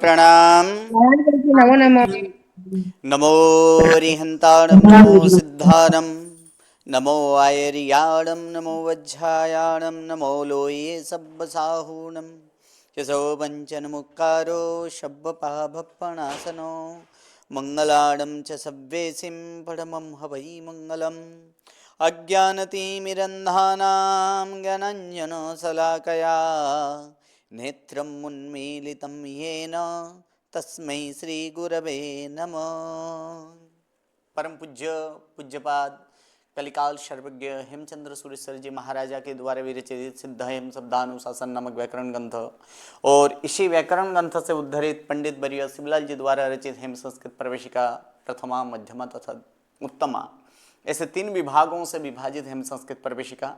प्रणाम। नमो नमः। नमो रिहंताणं नमो सिद्धाणं नमो आयर्याणं नमो वज्झायाणं नमो लोये सब्बसाहूणं यशो वञ्चनमुक्कारो शब्बपाभप्पणासनो मङ्गलाणं च सव्येसिं परमं हवै मङ्गलम् अज्ञानतिमिरन्धानां ज्ञानाञ्जनशलाकया नेत्रम् उन्मीलितं येन तस्मै श्री गुरवे नमः। परम पूज्य पूज्यपाद कलिकाल सर्वज्ञ हेमचंद्र सुरेश्वर जी महाराजा के द्वारा विरचित सिद्ध हेम शब्दानुशासन नामक व्याकरण ग्रंथ और इसी व्याकरण ग्रंथ से उद्धरित पंडित वर्य शिवलाल जी द्वारा रचित हेम संस्कृत प्रवेशिका प्रथमा मध्यमा तथा उत्तमा, ऐसे 3 विभागों से विभाजित हेम संस्कृत प्रवेशिका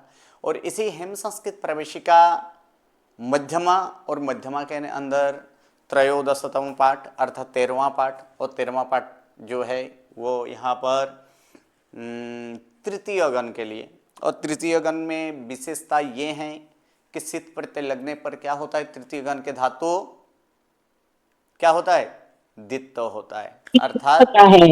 और इसी हेम संस्कृत प्रवेशिका मध्यमा और मध्यमा के अंदर त्रयोदशतम पाठ अर्थात 13वां पाठ और 13वां पाठ जो है वो यहाँ पर तृतीय गण के लिए, और तृतीय गण में विशेषता ये है कि सित प्रत्यय लगने पर क्या होता है, तृतीय गण के धातु क्या होता है, द्वित्व होता है, अर्थात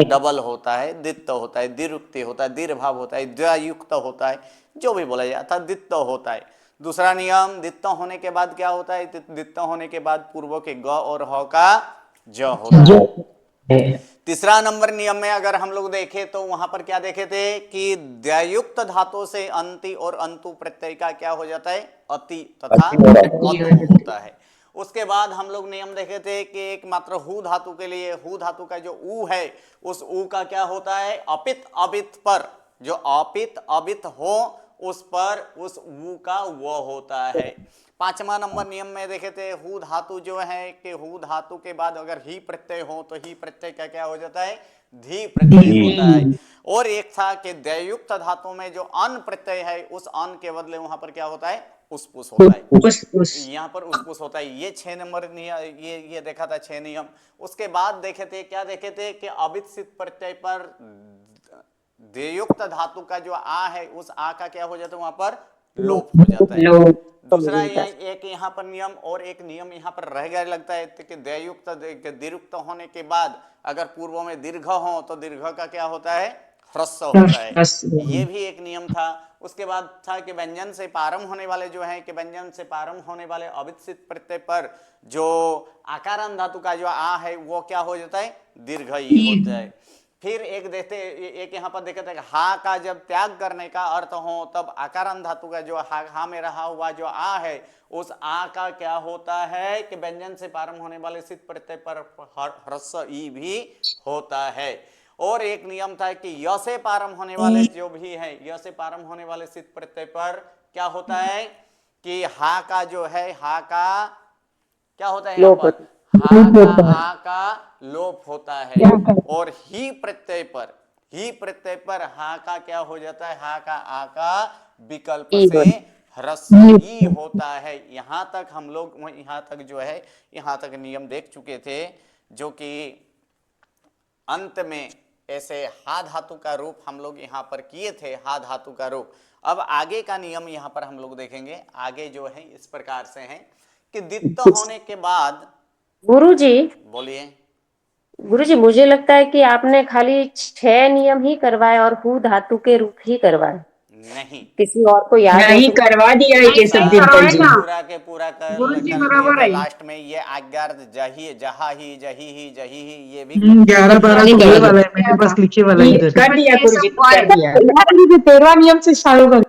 डबल होता है, द्वित्व होता है, द्विरुक्ति होता है, दीर्घभाव होता है, द्वयुक्त होता है, जो भी बोला जाए अर्थात द्वित्व होता है। दूसरा नियम, द्वित्व होने के बाद क्या होता है, द्वित्व होने के बाद पूर्व के ग और ह का ज होता है। तीसरा नंबर नियम में अगर हम लोग देखें तो वहां पर क्या देखे थे कि द्वयुक्त धातु से अंति और अंतु प्रत्यय का क्या हो जाता है, अति तथा अतु होता है। उसके बाद हम लोग नियम देखे थे कि एक मात्र हु धातु के लिए हु धातु का जो ऊ है उस ऊ का क्या होता है, अपित अबित पर जो अपित अबित हो उस पर उस ऊ का वो होता है। 5वां नंबर नियम में देखे थे हु धातु जो है कि हु धातु के बाद अगर ही प्रत्यय हो तो ही प्रत्यय का क्या हो जाता है, धी प्रत्यय होता है। और एक था कि द्वयुक्त धातु में जो अन प्रत्यय है उस अन के बदले वहां पर क्या होता है, उसपुस होता है, यहाँ पर उसपुस होता है। ये 6 नंबर नियम ये देखा था 6 नियम। उसके बाद देखे थे क्या देखे थे कि अविच्छित प्रत्यय पर द्वयुक्त धातु का जो आ है उस आ का क्या हो जाता है, वहां पर लोप हो जाता है। दूसरा एक यहाँ पर नियम और एक नियम यहाँ पर रह गया लगता है कि द्वयुक्त दीर्घ होने के बाद अगर पूर्व में दीर्घ हो तो दीर्घ का क्या होता है, ह्रस्व होता है, ये भी एक नियम था। उसके बाद था कि व्यंजन से प्रारंभ होने वाले जो है कि व्यंजन से प्रारंभ होने वाले अविच्छित प्रत्यय पर जो आकारांत धातु का जो आ है वो क्या हो जाता है, दीर्घ ही होता है। फिर एक यहाँ पर देखते हैं हा का जब त्याग करने का अर्थ हो तब आकारांत धातु का जो हा में रहा हुआ जो आ है उस आ का क्या होता है कि व्यंजन से प्रारंभ होने वाले सिद्ध प्रत्यय पर ह्रस्व ई भी होता है। और एक नियम था कि य से प्रारंभ होने वाले जो भी है य से प्रारंभ होने वाले सिद्ध प्रत्यय पर क्या होता है कि हा का जो है हा का क्या होता है, यहाँ पर हा का आ का लोप होता है। और ही प्रत्यय पर हा का क्या हो जाता है, हा का आ का विकल्प से ह्रस्व ई होता है। यहां तक हम लोग यहां तक जो है यहां तक नियम देख चुके थे, जो कि अंत में ऐसे हा धातु का रूप हम लोग यहां पर किए थे, हा धातु का रूप। अब आगे का नियम यहां पर हम लोग देखेंगे। आगे जो है इस प्रकार से है कि द्वित्व होने के बाद, गुरुजी बोलिए। गुरुजी मुझे लगता है कि आपने खाली 6 नियम ही करवाए और हु धातु के रूप ही करवाए, नहीं, किसी और को याद नहीं हो तो करवा दिया है ये सब दिन जी। पूरा के पूरा कर गुरुजी दिए बराबर थे है। लास्ट में ये आज्ञार्थ जही जहा ही जही ही जही ही ये भी 11-12 को ये वाला है, मेरे पास लिखे वाला है इधर। कर दिया गुरुजी, कर दिया। 13वां नियम से चालू कर।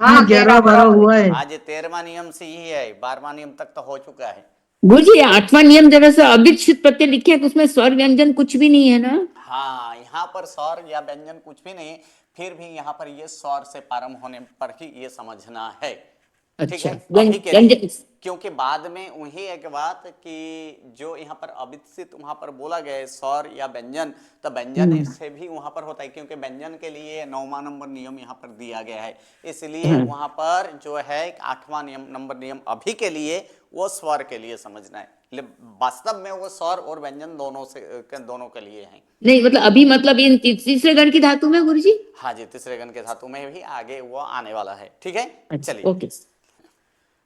हाँ 11-12 हुआ है। आज 13वां नियम से ही है, 12वां नियम तक तो हो चुका है। गुरुजी 8वां नियम जरा सा अविच्छित प्रत्यय लिखे तो उसमें स्वर व्यंजन कुछ भी नहीं है ना। हाँ, यहाँ पर स्वर या व्यंजन कुछ भी नहीं, फिर भी यहाँ पर ये स्वर से प्रारंभ होने पर ही ये समझना है। ठीक है, अभी के लिए, क्योंकि बाद में वही एक बात कि जो यहाँ पर अविच्छित वहां पर बोला गया है स्वर या व्यंजन, तो व्यंजन से भी वहां पर होता है, क्योंकि व्यंजन के लिए 9वां नंबर नियम यहाँ पर दिया गया है। इसलिए वहां पर जो है 8वां नंबर नियम अभी के लिए वो स्वर के लिए समझना है, वास्तव में वो स्वर और व्यंजन दोनों के लिए है। नहीं मतलब अभी मतलब इन तीसरे गण की धातु में गुरुजी। हाँ जी, तीसरे गण के धातु में भी आगे वो आने वाला है। ठीक है, चलिए। ओके।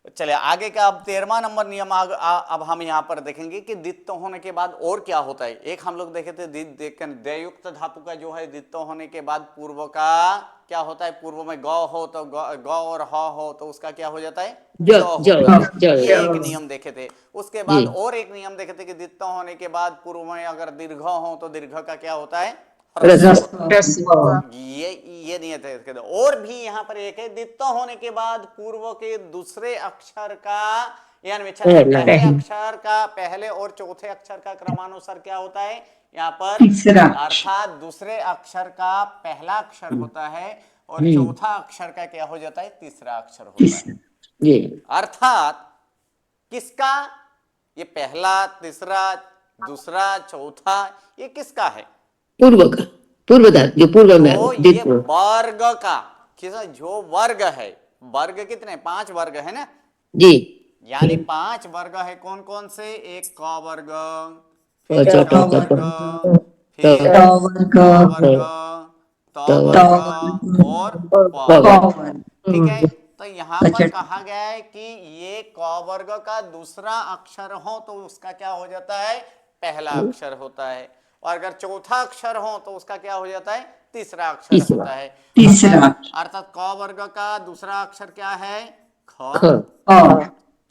चलिए आगे का अब 13वां नंबर नियम अब हम यहाँ पर देखेंगे कि द्वित्व होने के बाद और क्या होता है। एक हम लोग देखे थे द्वयुक्त धातु का जो है द्वित्व होने के बाद पूर्व का क्या होता है, पूर्व में ग हो तो ग और ह हो तो उसका क्या हो जाता है, ज ज ज ये एक नियम देखे थे। उसके बाद जी। और एक नियम देखे थे कि द्वित्व होने के बाद पूर्व में अगर दीर्घ हो तो दीर्घ का क्या होता है, रस्व। ये नहीं थे। और भी यहाँ पर एक है द्वित्व होने के बाद पूर्व के दूसरे अक्षर का यानी पहले अक्षर का पहले और चौथे अक्षर का क्रमानुसार क्या होता है यहाँ पर, अर्थात दूसरे अक्षर का पहला अक्षर होता है और चौथा अक्षर का क्या हो जाता है, तीसरा अक्षर होता है। अर्थात किसका, ये पहला तीसरा दूसरा चौथा ये किसका है, पूर्व का, पूर्व धातु जो पूर्व में तो ये वर्ग का, जो वर्ग है, वर्ग कितने 5 वर्ग है ना जी, यानी 5 वर्ग है। कौन कौन से, एक क वर्ग, फिर अच्छा, च वर्ग, फिर क वर्ग, त वर्ग और प वर्ग, ठीक है। तो यहाँ पर कहा गया है कि ये क वर्ग का दूसरा अक्षर हो तो उसका क्या हो जाता है, पहला अक्षर होता है, और अगर चौथा अक्षर हो तो उसका क्या हो जाता है, तीसरा अक्षर होता है। अर्थात क वर्ग का दूसरा अक्षर क्या है, ख,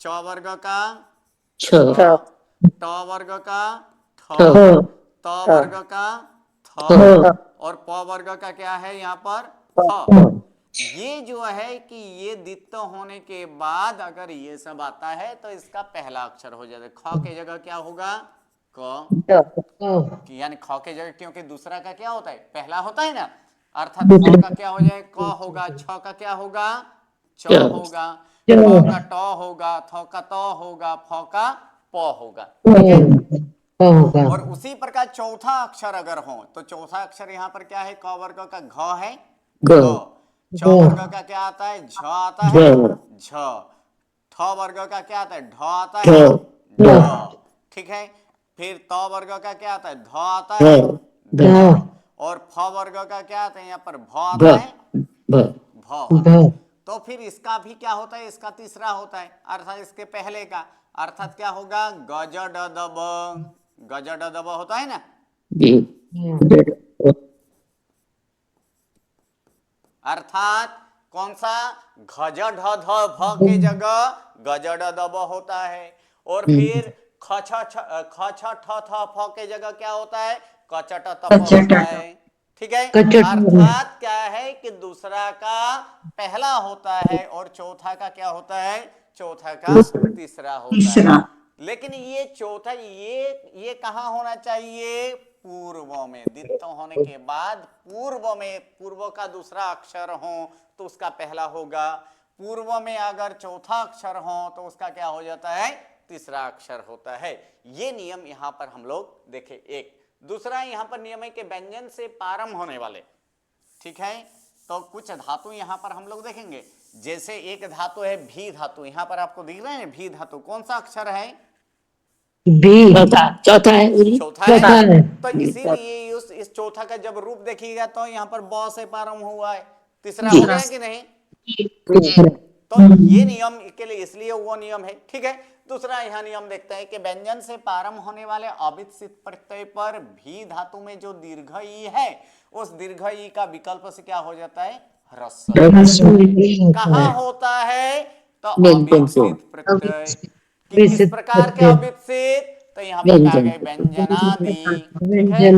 च वर्ग का छ, ट वर्ग का ठ, त वर्ग का थ और प वर्ग का क्या है यहाँ पर फ। ये जो है कि ये द्वित्व होने के बाद अगर ये सब आता है तो इसका पहला अक्षर हो जाता है। ख के जगह क्या होगा, क, यानी ख के जगह, क्योंकि दूसरा का क्या होता है, पहला होता है ना, अर्थात ख का क्या हो जाए, क होगा, छ का क्या होगा, च होगा, फ का ट होगा, थ का त होगा, फ का प होगा, ठीक है। और उसी प्रकार चौथा अक्षर अगर हो तो चौथा अक्षर यहाँ पर क्या है, क वर्ग का घ है, घ, च वर्ग का क्या आता है, झ आता है, झ, ठ वर्ग का क्या आता है, ढ आता है, ढ, ठीक है। फिर त वर्ग का क्या आता है, ध आता है, ध, और फ वर्ग का क्या आता है यहाँ पर भ आता है, भ होता है। तो फिर इसका भी क्या होता है, इसका तीसरा होता है, अर्थात इसके पहले का, अर्थात क्या होगा, गज ड दब, गज ड दब होता है ना, अर्थात कौन सा, घज ढ ध भ के जगह गज ड दब होता है, और फिर ख छ ठ थ फ के जगह क्या होता है, क च ट त प होता है, ठीक है। अर्थात क्या है कि दूसरा का पहला होता है और चौथा का क्या होता है, चौथा का तीसरा होता है। लेकिन ये चौथा ये कहाँ होना चाहिए, पूर्व में। द्वित्व होने के बाद पूर्व में, पूर्व का दूसरा अक्षर हो तो उसका पहला होगा, पूर्व में अगर चौथा अक्षर हो तो उसका क्या हो जाता है, तीसरा अक्षर होता है। ये नियम यहाँ पर हम लोग देखे। एक दूसरा यहाँ पर नियम है कि व्यंजन से प्रारंभ होने वाले, ठीक है, तो कुछ धातु यहाँ पर हम लोग देखेंगे। जैसे एक धातु है भी धातु, यहाँ पर आपको दिख रहे हैं भी धातु, कौन सा अक्षर है, चौथा है, चौथा है। तो इसीलिए इस चौथा का जब रूप देखिएगा तो यहाँ पर ब से प्रारंभ हुआ है, तीसरा हो गया कि नहीं, तो ये नियम के लिए इसलिए वो नियम है, ठीक है। दूसरा यहाँ नियम देखते हैं कि व्यंजन से प्रारंभ होने वाले अविच्छिन्न प्रत्यय पर भी धातु में जो दीर्घ ई है उस दीर्घ ई का विकल्प से क्या हो जाता है, ह्रस्व। कहाँ होता है, तो अविच्छिन्न प्रत्यय, किस प्रकार के अविच्छिन्न, तो यहाँ पर कहा गया व्यंजनादि, ठीक है,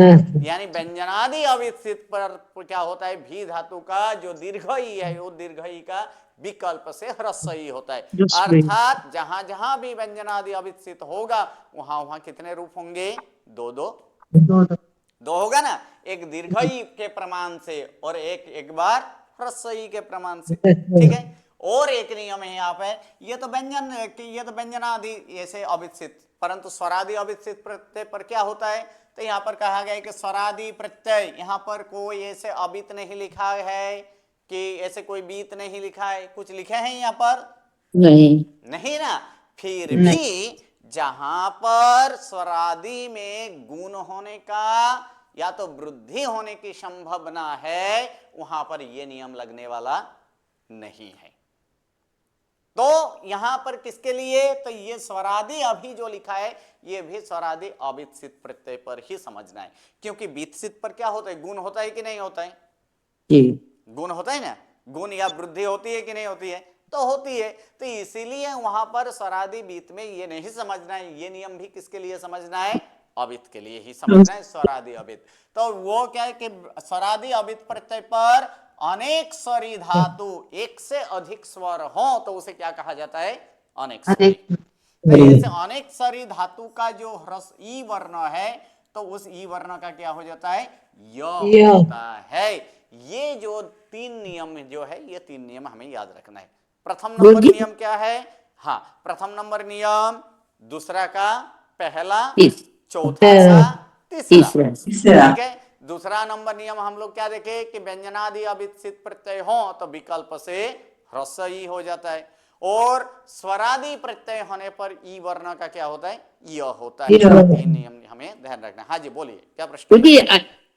यानी व्यंजनादि अविच्छिन्न पर क्या होता है, भी धातु का जो दीर्घ ई है वो दीर्घ ई का विकल्प से ह्रस्व ई होता है। अर्थात जहां जहां भी व्यंजनादि अविच्छिन्न होगा वहां वहां कितने रूप होंगे, दो दो होगा ना, एक दीर्घ ई के प्रमाण से और एक बार ह्रस्व ई के प्रमाण से, ठीक है। और एक नियम है यहाँ पे, ये तो व्यंजनादि ऐसे अविच्छिन्न, परंतु स्वरादि अविच्छिन्न प्रत्यय पर क्या होता है, तो यहाँ पर कहा गया है कि स्वरादि प्रत्यय, यहाँ पर कोई ऐसे अबित नहीं लिखा है कि ऐसे कोई बीत नहीं लिखा है, कुछ लिखे हैं यहाँ पर नहीं ना, फिर भी जहां पर स्वरादि में गुण होने का या तो वृद्धि होने की संभावना है वहां पर यह नियम लगने वाला नहीं है। तो यहां पर किसके लिए, तो ये स्वरादि अभी जो लिखा है ये भी स्वरादि अवितसित प्रत्यय पर ही समझना है, क्योंकि वितसित पर क्या होता है, गुण होता है कि नहीं होता है, जी गुण होता है ना, गुण या वृद्धि होती है कि नहीं होती है, तो होती है। तो इसीलिए वहां पर स्वरादि बीत में ये नहीं समझना है, ये नियम भी किसके लिए समझना है, अवित के लिए ही समझना है, स्वरादि अवित। तो वो क्या है कि स्वरादि अवित प्रत्यय पर अनेक स्वरी धातु, एक से अधिक स्वर हो तो उसे क्या कहा जाता है, अनेक स्वरी। तो ऐसे अनेक स्वरी धातु का जो ह्रस्व ई वर्ण है तो उस ई वर्ण का क्या हो जाता है, य होता है। ये जो तीन नियम जो है, ये तीन नियम हमें याद रखना है। प्रथम नंबर नियम क्या है, हाँ प्रथम नंबर नियम, दूसरा का पहला, चौथा का तीसरा, ठीक है। दूसरा नंबर नियम हम लोग क्या देखे कि व्यंजनादि अवितसित प्रत्यय हो तो विकल्प से ह्रस्व ई हो जाता है, और स्वरादि प्रत्यय होने पर ई वर्ण का क्या होता है, य होता है। तीन नियम हमें ध्यान रखना। हाँ जी बोलिए, क्या प्रश्न है? क्योंकि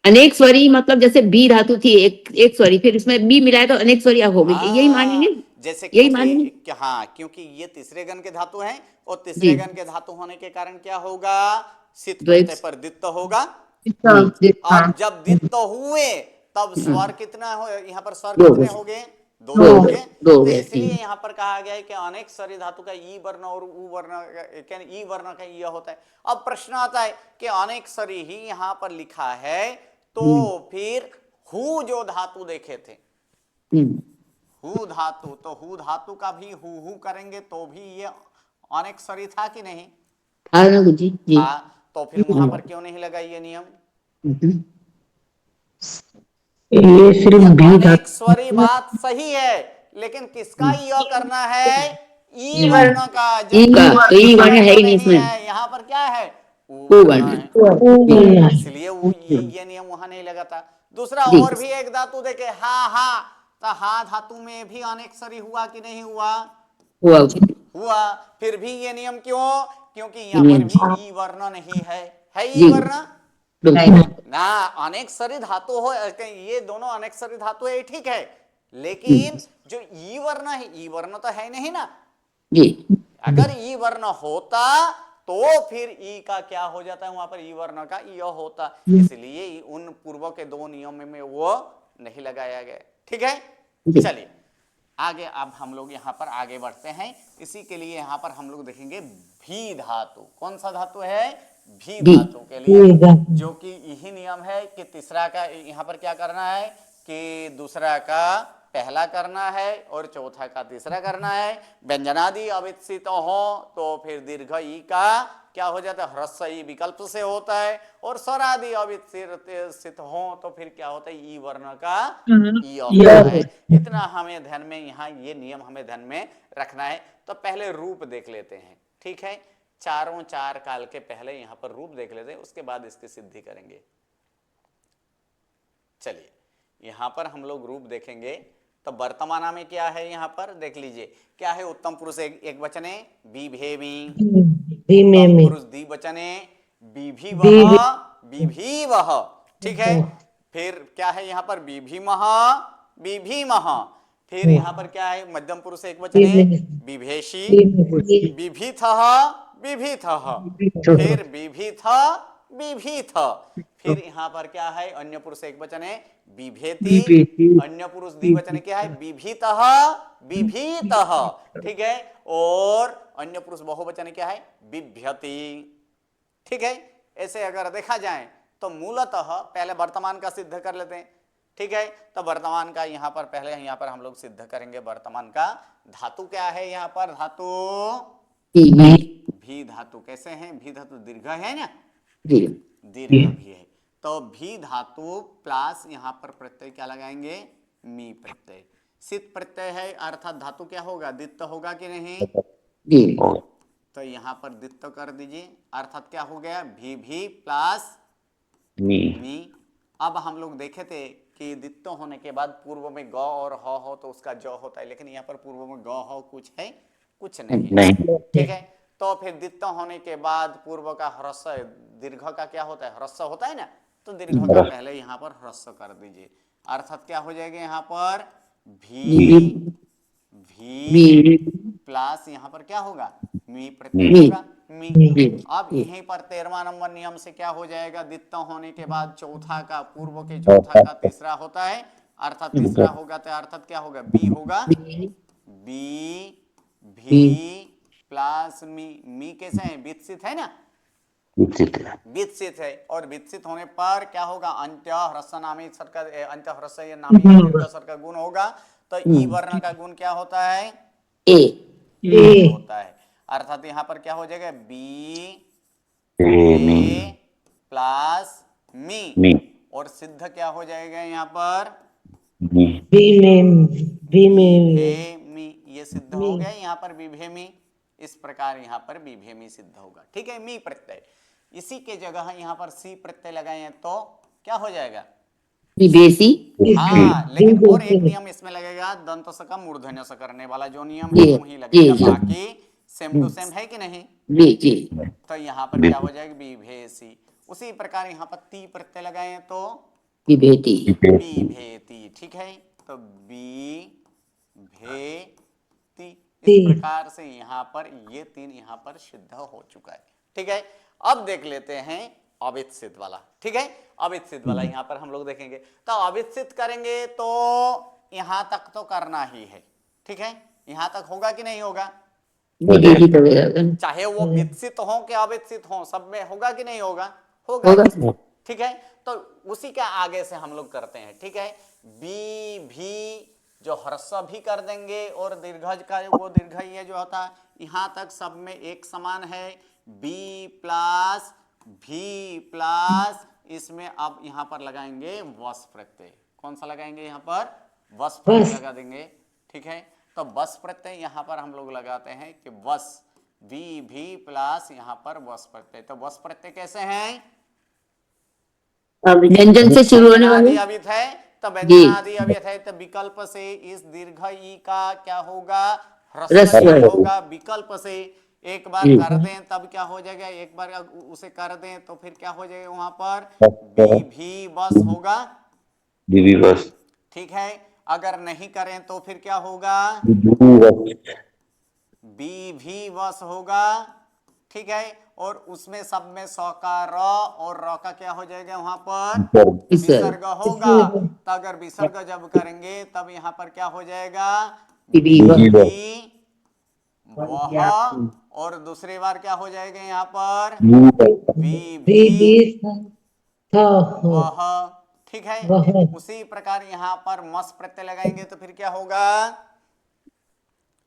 अनेक स्वरी मतलब जैसे बी धातु थी, एक स्वरी, फिर इसमें बी मिलाए तो अनेक स्वरी हो गई, यही मानेंगे, जैसे यही मानेंगे। क्योंकि हाँ, क्योंकि ये तीसरे गण के धातु हैं और तीसरे जी गण के धातु होने के कारण क्या होगा, सित द्वैत। प्रत्यय पर दित्त होगा, जी और जब दित्त हुए तब स्वर कितना हो, यहाँ पर स्वर दो कितने हो हो गए, दो दो हो गए। दो तो गए, इसलिए यहाँ पर कहा गया है कि अनेक स्वरी धातु का ई वर्ण और उ वर्ण ई वर्ण का ये होता है। अब प्रश्न आता है कि अनेक स्वरी ही यहाँ पर लिखा है, तो फिर हु जो धातु देखे थे, हु धातु, तो हु धातु का भी हु करेंगे तो भी ये अनेक स्वरी था कि नहीं जी जी था, तो फिर वहां पर क्यों नहीं लगा ये नियम, ये सिर्फ भी अनेक स्वरी बात सही है, लेकिन किसका य करना है, ई वर्ण का, ई का, तो ई जबकि वर्ण है ही नहीं नहीं इसमें, है, यहाँ पर क्या है, उ ओ वर्ण वर्ण है, इसलिए ये नियम वहां नहीं लगा था। दूसरा जी और भी एक धातु देखे, हा हा, तो हा धातु में भी अनेक स्वरी हुआ कि नहीं हुआ, हुआ हुआ। फिर भी ये नियम क्यों, क्योंकि यहाँ पर भी ई वर्ण नहीं है ई जी वर्ण बिल्कुल ना, अनेक स्वरी धातु हो, ये दोनों अनेक स्वरी धातु है ठीक है, लेकिन जो ई वर्ण है, ई वर्ण तो है नहीं ना, जी अगर ई वर्ण होता तो फिर ई का क्या हो जाता है, वहां पर ई वर्ण का य होता, इसलिए उन पूर्व के दो नियम में वो नहीं लगाया गया, ठीक है। चलिए आगे, अब हम लोग यहाँ पर आगे बढ़ते हैं। इसी के लिए यहाँ पर हम लोग देखेंगे भी धातु, कौन सा धातु है, भी धातु के लिए, जो कि यही नियम है कि तीसरा का यहाँ पर क्या करना है कि दूसरा का पहला करना है और चौथा का तीसरा करना है। व्यंजनादि अवितसित हो तो फिर दीर्घ ई का क्या हो जाता है, ह्रस्व ई विकल्प से होता है, और स्वरादि अवितसित हो तो फिर क्या होता है, ई वर्ण का ई होता है। इतना हमें ध्यान में, यहाँ ये नियम हमें ध्यान में रखना है। तो पहले रूप देख लेते हैं, ठीक है, चारों चार काल के पहले यहाँ पर रूप देख लेते हैं, उसके बाद इसकी सिद्धि करेंगे। चलिए यहाँ पर हम लोग रूप देखेंगे। तो वर्तमान में क्या है, यहाँ पर देख लीजिए क्या है, उत्तम पुरुष एक वचने बिभेमि, उत्तम पुरुष द्विवचने बिभीवः, ठीक है। फिर क्या है यहाँ पर बिभीमः बिभीमः, फिर यहाँ पर क्या है मध्यम पुरुष एक वचने बिभेषि बिभीथः बिभीथः, फिर बिभीथ बिभीथ, फिर यहाँ पर क्या है अन्य पुरुष एक वचन है बिभेति, अन्य पुरुष द्विवचन क्या है बिभीतः बिभीतः, ठीक है, और अन्य पुरुष बहुवचन क्या है बिभ्यति, ठीक है। ऐसे अगर देखा जाए तो मूलतः पहले वर्तमान का सिद्ध कर लेते हैं, ठीक है। तो वर्तमान का यहाँ पर पहले यहाँ पर हम लोग सिद्ध करेंगे। वर्तमान का धातु क्या है, यहाँ पर धातु भी धातु कैसे है, भी धातु दीर्घ है ना, दीर्घ भी है, तो भी धातु प्लस यहाँ पर प्रत्यय क्या लगाएंगे, मी प्रत्यय, सित प्रत्यय है अर्थात धातु क्या होगा, दित्त होगा कि नहीं, तो यहाँ पर दित्त कर दीजिए, अर्थात क्या हो गया भी प्लस मी। अब हम लोग देखे थे कि दित्त होने के बाद पूर्व में ग और ह हो तो उसका ज होता है, लेकिन यहाँ पर पूर्व में ग हो कुछ है कुछ नहीं, ठीक है। तो फिर दित्त होने के बाद पूर्व का ह्रस्व, दीर्घ का क्या होता है, ह्रस्व होता है ना, तो दीर्घ का पहले यहाँ पर ह्रस्व कर दीजिए, अर्थात क्या हो जाएगा यहाँ पर भी प्लस यहाँ पर क्या होगा, मी प्रत्यय मी। होगा, मी। जी अब जी यहीं पर 13वां नंबर नियम से क्या हो जाएगा, द्वित्व होने के बाद चौथा का, पूर्व के चौथा का तीसरा होता है, अर्थात तीसरा होगा तो अर्थात क्या होगा, बी होगा, बी बी बी भी प्लस मी कैसे है, विकसित है ना, विकसित है, और विकसित होने पर क्या होगा, अंत्य ह्रस्व नामी स्वर का, अंत्य ह्रस्व या नामी दीर्घ स्वर का गुण होगा, तो ई वर्ण का गुण क्या होता है, ए ए होता है, अर्थात यहाँ पर क्या हो जाएगा, बी ए प्लस मी, और सिद्ध क्या हो जाएगा यहाँ पर, विभेमी, ये सिद्ध हो गया यहाँ पर विभेमी, इस प्रकार यहाँ पर विभेमी सिद्ध होगा, ठीक है, मी प्रत्यय। इसी के जगह यहाँ पर सी प्रत्यय लगाए तो क्या हो जाएगा, विभेसी। हाँ, लेकिन और एक नियम इसमें लगेगा, दंत स का मूर्धन्य स करने वाला जो नियम है जी वो ही लगेगा, जी बाकी सेम टू सेम है कि नहीं, जी जी तो यहाँ पर क्या हो जाएगा, विभेसी। उसी प्रकार यहाँ पर ती प्रत्यय लगाए तो विभेति। विभेति, ठीक है, तो विभेति, इस प्रकार से यहाँ पर ये तीन यहाँ पर सिद्ध हो चुका है, ठीक है। अब देख लेते हैं अविच्छिन्न वाला, ठीक है, अविच्छिन्न वाला यहाँ पर हम लोग देखेंगे, तो अविच्छिन्न करेंगे तो यहाँ तक तो करना ही है, ठीक है, यहाँ तक होगा कि नहीं होगा, विभेति तो होगा। चाहे वो विकसित हो कि अविकसित हो, सब में होगा कि नहीं होगा, होगा, होगा। ठीक है। तो उसी के आगे से हम लोग करते हैं, ठीक है, बी भी जो ह्रस्व भी कर देंगे, और दीर्घज का वो दीर्घ ये जो होता है यहाँ तक सब में एक समान है, बी प्लस भी प्लस, इसमें अब यहाँ पर लगाएंगे वस प्रत्यय, कौन सा लगाएंगे यहाँ पर, वस प्रत्यय लगा देंगे, ठीक है। तो वस प्रत्यय यहाँ पर हम लोग लगाते हैं कि वस, वी भी प्लस यहाँ पर वस प्रत्यय, तो वस प्रत्यय कैसे हैं, व्यंजन से शुरू होने वाले। अवित है, तो व्यंजनादि अवित है, तो विकल्प से इस दीर्घ ई का क्या होगा, ह्रस्व होगा, विकल्प से एक बार कर दें तब क्या हो जाएगा, एक बार उसे कर दें तो फिर क्या हो जाएगा, वहां पर भी बस होगा, ठीक है। अगर नहीं करें तो फिर क्या होगा, बी भी वस होगा, ठीक है, और उसमें सब में सौ का र और र का क्या हो जाएगा, वहां पर विसर्ग होगा, तो अगर विसर्ग जब करेंगे तब यहाँ पर क्या हो जाएगा, बी वह, और दूसरी बार क्या हो जाएगा यहाँ पर, भी वह, ठीक है। उसी प्रकार यहाँ पर मस प्रत्यय लगाएंगे तो फिर क्या होगा,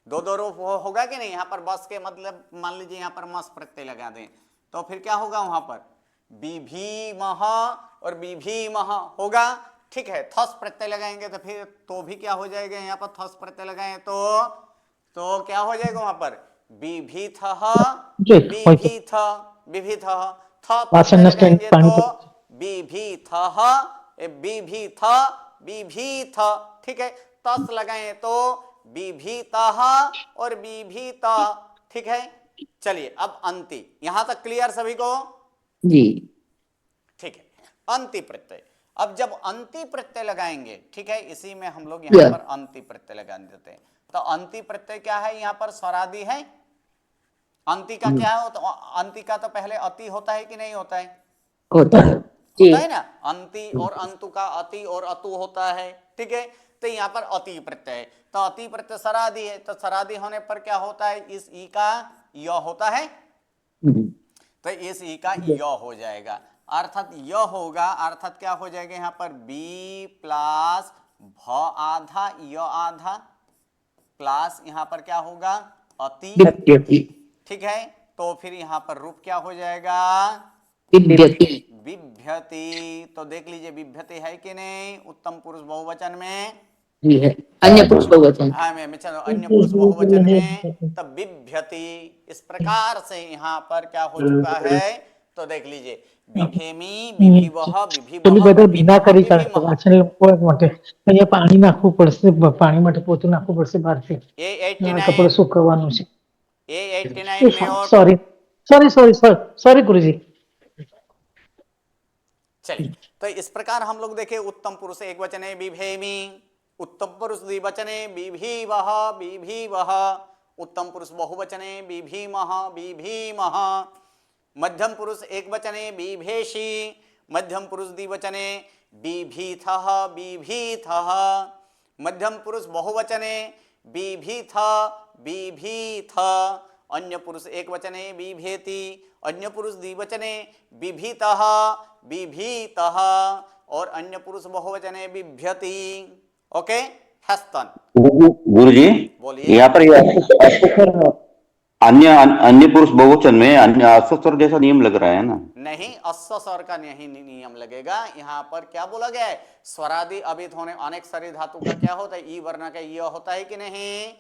दो दो रूप होगा कि नहीं, यहाँ पर बस के मतलब मान लीजिए यहाँ पर मस प्रत्यय लगा दें तो फिर क्या होगा, वहां पर विभी मह और विभी मह होगा, ठीक है। थस प्रत्यय लगाएंगे तो फिर तो भी क्या हो जाएगा, यहाँ पर थस प्रत्यय लगाएं तो क्या हो जाएगा, वहां पर विभिथ विभिथ विभिथ, थ प्रत्यय लगाएंगे तो विभिथ विभिथ विभिथ, ठीक है। तस लगाएं तो विभितः और विभित, ठीक है। चलिए अब अंति, यहां तक क्लियर सभी को जी, ठीक है। अंति प्रत्यय, अब जब अंति प्रत्यय लगाएंगे, ठीक है, इसी में हम लोग यहाँ पर अंति प्रत्यय लगा देते हैं, तो अंति प्रत्यय क्या है, यहाँ पर स्वरादि है, अंति का क्या है, तो अंति का तो पहले अति होता है कि नहीं होता है, होता है ना, अंति और अंतु का अति और अतु होता है, ठीक है। तो यहाँ पर अति प्रत्यय है, तो अति प्रत्यय सरादि है, तो सरादि होने पर क्या होता है, इस ई का य होता है, तो इस ई का य हो जाएगा, अर्थात य होगा, अर्थात क्या हो जाएगा, यहाँ पर बी प्लस भ आधा य आधा प्लस यहाँ पर क्या होगा, अति, ठीक है। तो फिर यहाँ पर रूप क्या हो जाएगा, विभ्यति। विभ्यति, तो देख लीजिए विभ्यति है कि नहीं, उत्तम पुरुष बहुवचन में जी है, अन्य पुरुष बहुवचन, हाँ मैं चलो अन्य पुरुष बहुवचन में, तब विभ्यति, इस प्रकार से यहाँ पर क्या हो चुका है, तो देख लीजिए विभेमी विभिवह પેલી બધા ભીના કરી કાઢશે विभिमह, વાસણ લપવા માટે અહીંયા પાણી નાખવું પડશે પાણી માટે પોતું નાખવું પડશે બહારથી કપડું A89 સુકવવાનું છે A89 में और सॉरी सॉरी सॉरी सॉरी गुरुजी। चलिए, तो इस प्रकार हम लोग देखे, उत्तम पुरुष एक वचने विभेमी, उत्तम पुरुष द्विवचने विभिवह विभिवह, उत्तम पुरुष बहुवचने बिभीमः बिभीमः, मध्यम पुरुष एकवचने बिभेषि, मध्यम पुरुष द्विवचने बिभीथः बिभीथः, मध्यम पुरुष बहुवचने बिभीथ बिभीथ, अन्य पुरुष एकवचने बिभेति, अन्य पुरुष द्विवचने बिभीतः बिभीतः, और अन्य पुरुष बहुवचने बिभ्यति। ओके, हस्तन। गुरुजी, बोलिए। यहाँ पर ये अस्वस्थ अन्य अन्य पुरुष बहुवचन में अन्य अस्वस्थ जैसा नियम लग रहा है ना? नहीं, अस्व स्वर का नहीं नियम लगेगा। यहाँ पर क्या बोला गया है, स्वरादि अभित होने अनेक सारी धातु का क्या होता है, ई वर्ण का य होता है कि नहीं?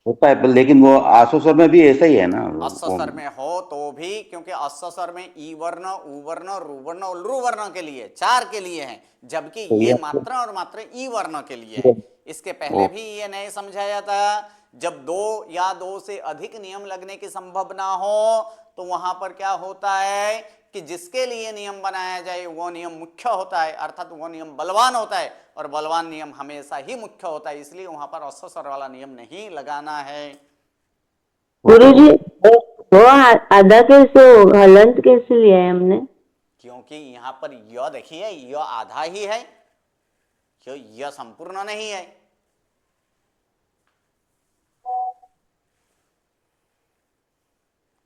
होता है, लेकिन वो आसो स्वर में भी ऐसा ही है ना? अस्व स्वर में हो तो भी, क्योंकि अस्व स्वर में ई वर्ण, उ वर्ण, रु वर्ण और लृ वर्ण के लिए, चार के लिए है, जबकि ये मात्रा और मात्रा ई वर्ण के लिए है। इसके पहले भी ये नहीं समझाया था, जब दो या दो से अधिक नियम लगने की संभावना हो तो वहां पर क्या होता है कि जिसके लिए नियम बनाया जाए वो नियम मुख्य होता है, अर्थात वो नियम बलवान होता है, और बलवान नियम हमेशा ही मुख्य होता है, इसलिए वहां पर अस्व स्वर वाला नियम नहीं लगाना है। गुरुजी वो आधा कैसे होगा, हलंत कैसे लिया है हमने? क्योंकि यहाँ पर य देखिए, य आधा ही है, य संपूर्ण नहीं है।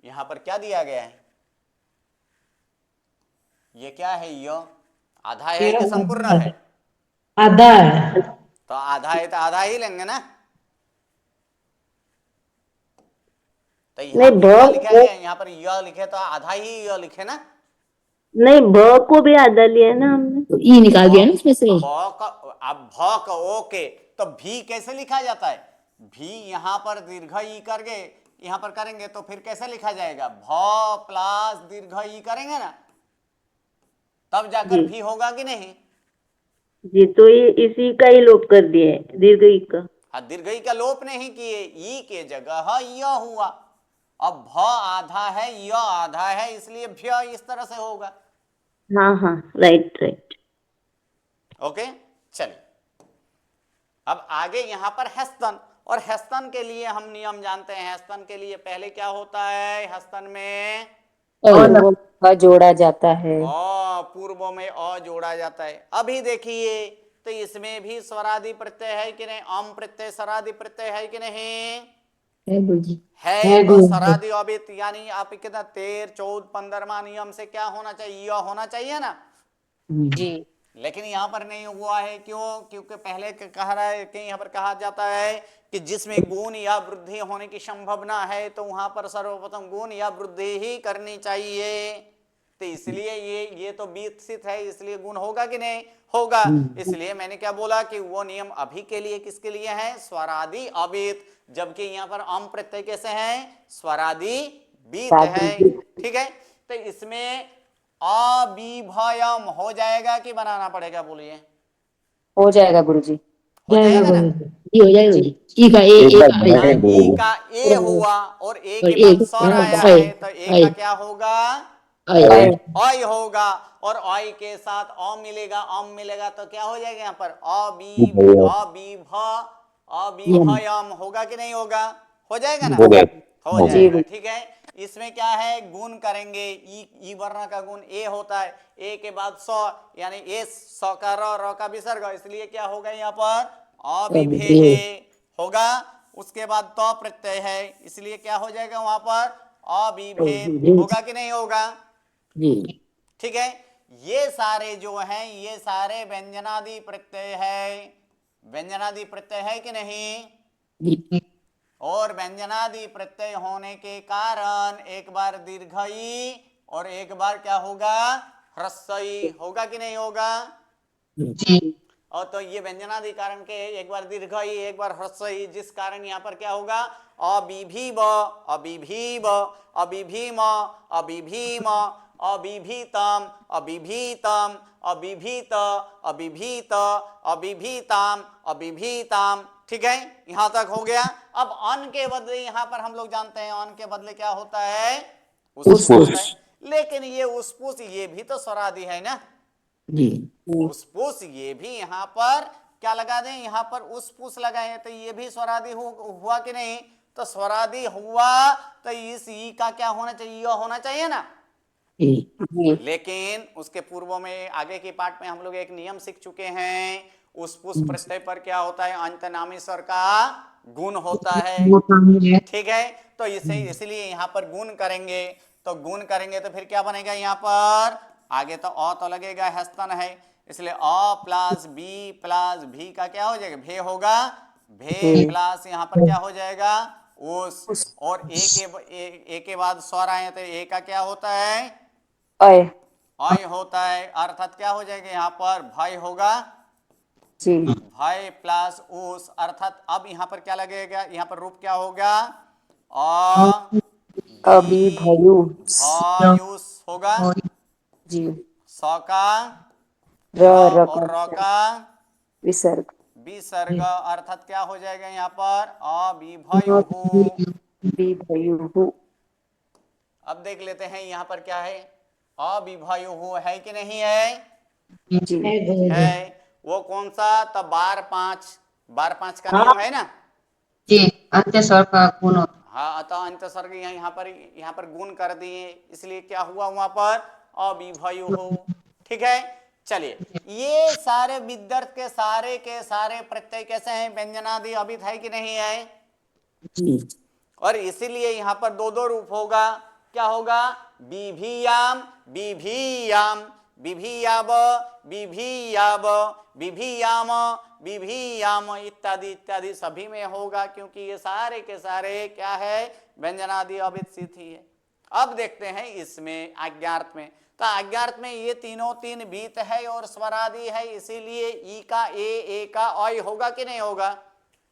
यहां पर क्या दिया गया है, ये क्या है, य आधा है कि संपूर्ण है? आधा है। तो आधा है तो आधा ही लेंगे ना। तो यहाँ नहीं, पर क्या भ लिखा गया है, यहाँ पर य लिखे तो आधा ही य लिखे ना। नहीं, भ को भी आधा लिया है ना हमने। तो ई निकाल दिया ना उसमें से। अब भ का ओके, तो भी कैसे लिखा जाता है, भी यहाँ पर दीर्घ ई करके यहाँ पर करेंगे तो फिर कैसे लिखा जाएगा, भ प्लस दीर्घ ई करेंगे ना, तब जाकर भी होगा कि नहीं? जी, तो ये इसी का ही लोप कर दिया है, दीर्घ ई का। हाँ, दीर्घ ई का लोप नहीं किए, ई के जगह य हुआ। अब भ आधा है, य आधा है, इसलिए भ्य इस तरह से होगा। हाँ हाँ, राइट राइट। ओके, चलिए अब आगे यहाँ पर हस्तन, और हस्तन के लिए हम नियम जानते हैं। हस्तन के लिए पहले क्या होता है, हस्तन में अ जोड़ा जाता है, पूर्व में अ जोड़ा जाता है। अभी देखिए, तो इसमें भी स्वरादि प्रत्यय है कि नहीं, अम प्रत्यय स्वरादि प्रत्यय है कि नहीं? है गुरुजी। है। तो स्वरादि अभित यानी आप कितना 13, 14, 15वां नियम से क्या होना चाहिए, य होना चाहिए ना। जी। लेकिन यहाँ पर नहीं हुआ है, क्यों? क्योंकि पहले कह रहा है कि यहाँ पर कहा जाता है कि जिसमें गुण या वृद्धि होने की संभावना है तो वहां पर सर्वप्रथम गुण या वृद्धि ही करनी चाहिए। तो इसलिए ये तो विकसित है, इसलिए गुण होगा कि नहीं होगा। इसलिए मैंने क्या बोला कि वो नियम अभी के लिए किसके लिए है, स्वरादि अभित, जबकि यहाँ पर अम प्रत्यय कैसे हैं, स्वरादि बीत है। ठीक है, तो इसमें अविभयम हो जाएगा कि बनाना पड़ेगा, बोलिए? हो जाएगा गुरुजी। हो जाएगा ना। ये हो जाएगा गुरुजी। ई का ए ई का ए हुआ और ए के बाद स्वर आया है, तो ए का क्या होगा, अय होगा, और अय के साथ अ मिलेगा, अम मिलेगा तो क्या हो जाएगा यहाँ पर अविभयम होगा कि नहीं होगा, हो जाएगा ना, हो जाएगा। ठीक है, इसमें क्या है, गुण करेंगे, ई वर्ण का गुण ए होता है, ए के बाद स यानी ए स का र का विसर्ग, इसलिए क्या होगा यहाँ पर अविभेहे होगा। उसके बाद त प्रत्यय है, इसलिए क्या हो जाएगा वहां पर अविभेद होगा कि नहीं होगा। ठीक है, ये सारे जो हैं ये सारे व्यंजनादि प्रत्यय है, व्यंजनादि प्रत्यय है कि नहीं। और व्यंजनादि प्रत्यय होने के कारण एक बार दीर्घई और एक बार क्या होगा, ह्रस्वई होगा कि नहीं होगा। और तो ये व्यंजनादि कारण के एक बार दीर्घई एक बार ह्रस्वई, जिस कारण यहाँ पर क्या होगा, अबिभीव अबिभीव अबिभीम अबिभीम अबिभीतम अबिभीतम अबिभीत अबिभीत अबिभीताम अबिभीताम। ठीक है, यहां तक हो गया। अब अन के बदले यहाँ पर हम लोग जानते हैं अन के बदले क्या होता है, उसपुस होता है। लेकिन ये उसपुस ये भी तो स्वरादि है ना जी। उसपुस ये भी यहाँ पर क्या लगा दें, यहाँ पर उसपुस लगाए तो ये भी स्वरादि हुआ कि नहीं तो स्वरादि हुआ तो इस ई का क्या होना चाहिए, य होना चाहिए ना। जी जी लेकिन उसके पूर्व में आगे के पार्ट में हम लोग एक नियम सीख चुके हैं, उस पुष्प प्रत्यय पर क्या होता है, अंतनामी स्वर का गुण होता है। ठीक है, तो इसे इसलिए यहाँ पर गुण करेंगे, तो गुण करेंगे तो फिर क्या बनेगा, यहाँ पर आगे तो अ तो लगेगा, हस्तन है, इसलिए अ प्लस बी प्लस भी का क्या हो जाएगा, भे होगा, भे प्लस यहाँ पर क्या हो जाएगा, उस, और ए के बाद स्वर आए तो ए का क्या होता है, अय अय होता है, अर्थात क्या हो जाएगा, यहाँ पर भय होगा, जी भय प्लस उस, अर्थात अब यहाँ पर क्या लगेगा, यहाँ पर रूप क्या होगा, अ अभी भयु भयुस होगा, जी स का र र र और र का विसर्ग विसर्ग, अर्थात क्या हो जाएगा यहाँ पर अविभयु। भी भयु अब देख लेते हैं यहाँ पर क्या है, अविभयु है कि नहीं है, जी है। वो कौन सा, तो बार पांच का नियम है ना। जी अंत्य स्वर का गुण होता हाँ, अतः अंत सर्ग यहाँ पर गुण कर दिए, इसलिए क्या हुआ वहां पर अविभयु हो। ठीक है, चलिए, ये सारे विद्यार्थ के सारे प्रत्यय कैसे हैं, व्यंजनादि अभित है कि नहीं है, जी और इसीलिए यहाँ पर दो दो रूप होगा, क्या होगा, विभियाम विभियाम, विभियाब विभियाब, विभियाम विभियाम, इत्यादि इत्यादि सभी में होगा, क्योंकि ये सारे के सारे क्या है, व्यंजनादि अभित सिद्धि है। अब देखते हैं इसमें आज्ञार्थ में, तो आज्ञार्थ में ये तीनों तीन बीत है और स्वरादि है, इसीलिए ई का ए का अय होगा कि नहीं होगा,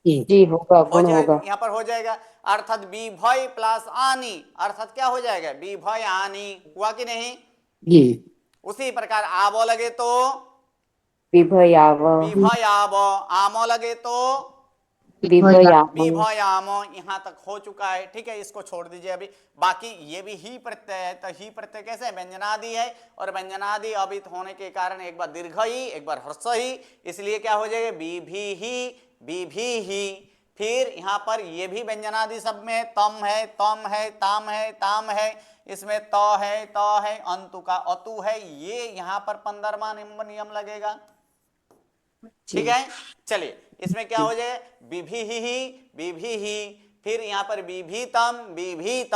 जी होगा, हो गुण जाएगा, होगा यहाँ पर हो जाएगा, अर्थात विभय प्लस आनी, अर्थात क्या हो जाएगा, विभय आनी, हुआ कि नहीं। जी उसी प्रकार आवो लगे तो विभयाव विभयाव, आमो लगे तो विभयाम विभयाम, यहाँ तक हो चुका है। ठीक है, इसको छोड़ दीजिए अभी, बाकी ये भी ही प्रत्यय है, तो ही प्रत्यय कैसे है, व्यंजनादि है, और व्यंजनादि अभित होने के कारण एक बार दीर्घ ही एक बार ह्रस्व ही, इसलिए क्या हो जाएगा, विभी ही। फिर यहाँ पर ये भी व्यंजनादि सब में तम है, ताम है, इसमें त है, अंतु का अतु है, ये यहाँ पर 15वां नियम लगेगा। ठीक है, चलिए, इसमें क्या हो जाए, विभी, फिर यहाँ पर विभीतम, विभीत,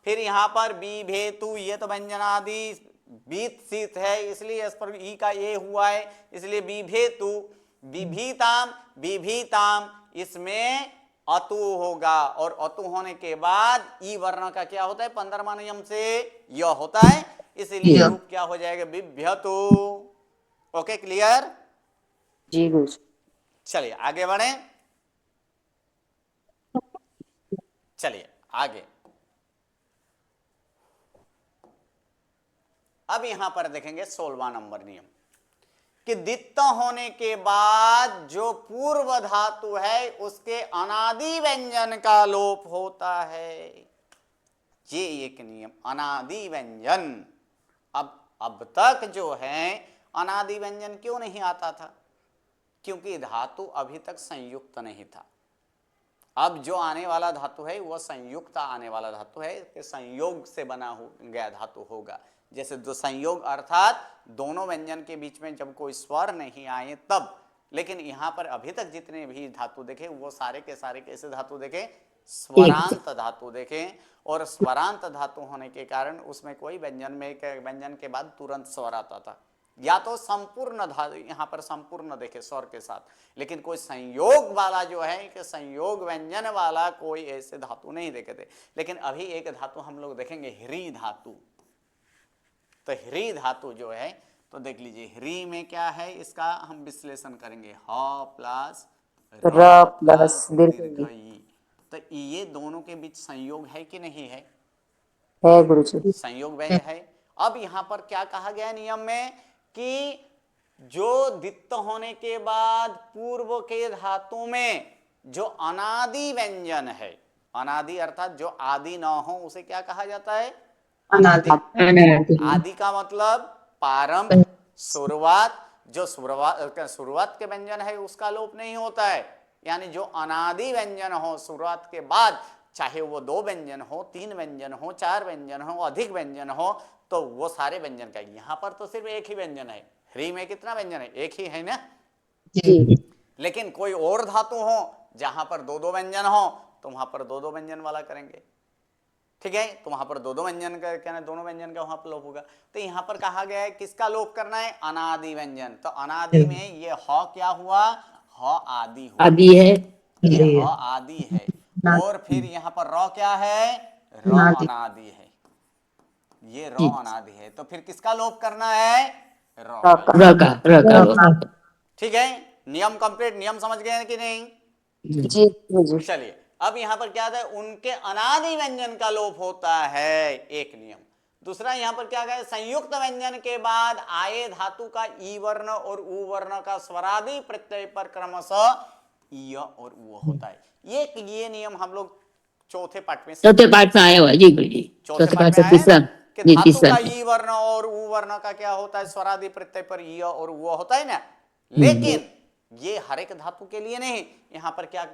फिर यहाँ पर विभेतु, ये तो व्यंजनादि बीत शीत है, इसलिए इस पर ई का ये हुआ है, इसलिए विभेतु, विभीताम, इसमें अतु होगा, और अतु होने के बाद ई वर्ण का क्या होता है, 15वां नियम से य होता है, इसलिए रूप क्या हो जाएगा, बिभ्यतु। Okay, clear. जी गुरु चलिए आगे बढ़े, चलिए आगे। अब यहां पर देखेंगे 16वां नंबर नियम, कि दित्त होने के बाद जो पूर्व धातु है उसके अनादि व्यंजन का लोप होता है, ये एक नियम, अनादि व्यंजन। अब तक जो है अनादि व्यंजन क्यों नहीं आता था, क्योंकि धातु अभी तक संयुक्त नहीं था। अब जो आने वाला धातु है वह संयुक्त आने वाला धातु है, कि संयोग से बना गया धातु होगा, जैसे दो संयोग अर्थात दोनों व्यंजन के बीच में जब कोई स्वर नहीं आए तब। लेकिन यहाँ पर अभी तक जितने भी धातु देखे वो सारे के सारे कैसे धातु देखे, स्वरांत धातु देखे, और स्वरांत धातु होने के कारण उसमें कोई व्यंजन के बाद तुरंत स्वर आता था, या तो संपूर्ण धातु यहाँ पर संपूर्ण देखे स्वर के साथ, लेकिन कोई संयोग वाला जो है कि संयोग व्यंजन वाला कोई ऐसे धातु नहीं देखे थे। लेकिन अभी एक धातु हम लोग देखेंगे, ह्री धातु। तो ह्री धातु जो है, तो देख लीजिए ह्री में क्या है, इसका हम विश्लेषण करेंगे, ह प्लस र प्लस दीर्घ दीर्घ ई। तो ये दोनों के बीच संयोग है कि नहीं है, है गुरु जी संयोग व्यंजन है। अब यहाँ पर क्या कहा गया नियम में, कि जो दित्त होने के बाद पूर्व के धातु में जो अनादि व्यंजन है, अनादि अर्थात जो आदि न हो उसे क्या कहा जाता है, अनादि। आदि का मतलब प्रारंभ, शुरुआत, जो शुरुआत के व्यंजन है उसका लोप नहीं होता है, यानी जो अनादि व्यंजन हो शुरुआत के बाद, चाहे वो 2 व्यंजन हो, 3 व्यंजन हो, 4 व्यंजन हो, अधिक व्यंजन हो, तो वो सारे व्यंजन का। यहाँ पर तो सिर्फ एक ही व्यंजन है, ह्री में कितना व्यंजन है, एक ही है ना। जी लेकिन कोई और धातु हो जहां पर 2-2 व्यंजन हो, तो वहां पर 2-2 व्यंजन वाला करेंगे, ठीक है। तो वहां पर 2-2 व्यंजन का क्या है, दोनों व्यंजन का वहां पर लोप होगा। तो यहां पर कहा गया है किसका लोप करना है, अनादि व्यंजन। तो अनादि में ये ह क्या हुआ, ह आदि हुआ, आदि है, ये ह आदि है। और फिर यहाँ पर र क्या है, र अनादि है, ये र अनादि है। तो फिर किसका लोप करना है, र का। र का लोप। ठीक है, नियम कंप्लीट, नियम समझ गए हैं कि नहीं। जी जी चलिए अब यहां पर क्या है, उनके अनादि व्यंजन का लोप होता है, एक नियम। दूसरा यहां पर क्या है, संयुक्त व्यंजन के बाद आए धातु का ई वर्ण और उ वर्ण का स्वरादि प्रत्यय पर क्रमशः इ और उ होता है। ये नियम हम लोग चौथे पाठ में चौथे पाठ में आया हुआ, जी गुरु जी, चौथे पाठ पाठ में से आया है तीसरा, ना, कि जी धातु तीसरा। का ई वर्ण और उ वर्ण का क्या होता है, स्वरादि प्रत्यय पर इ और उ होता है ना। लेकिन ये हर एक धातु के लिए नहीं। यहाँ पर क्या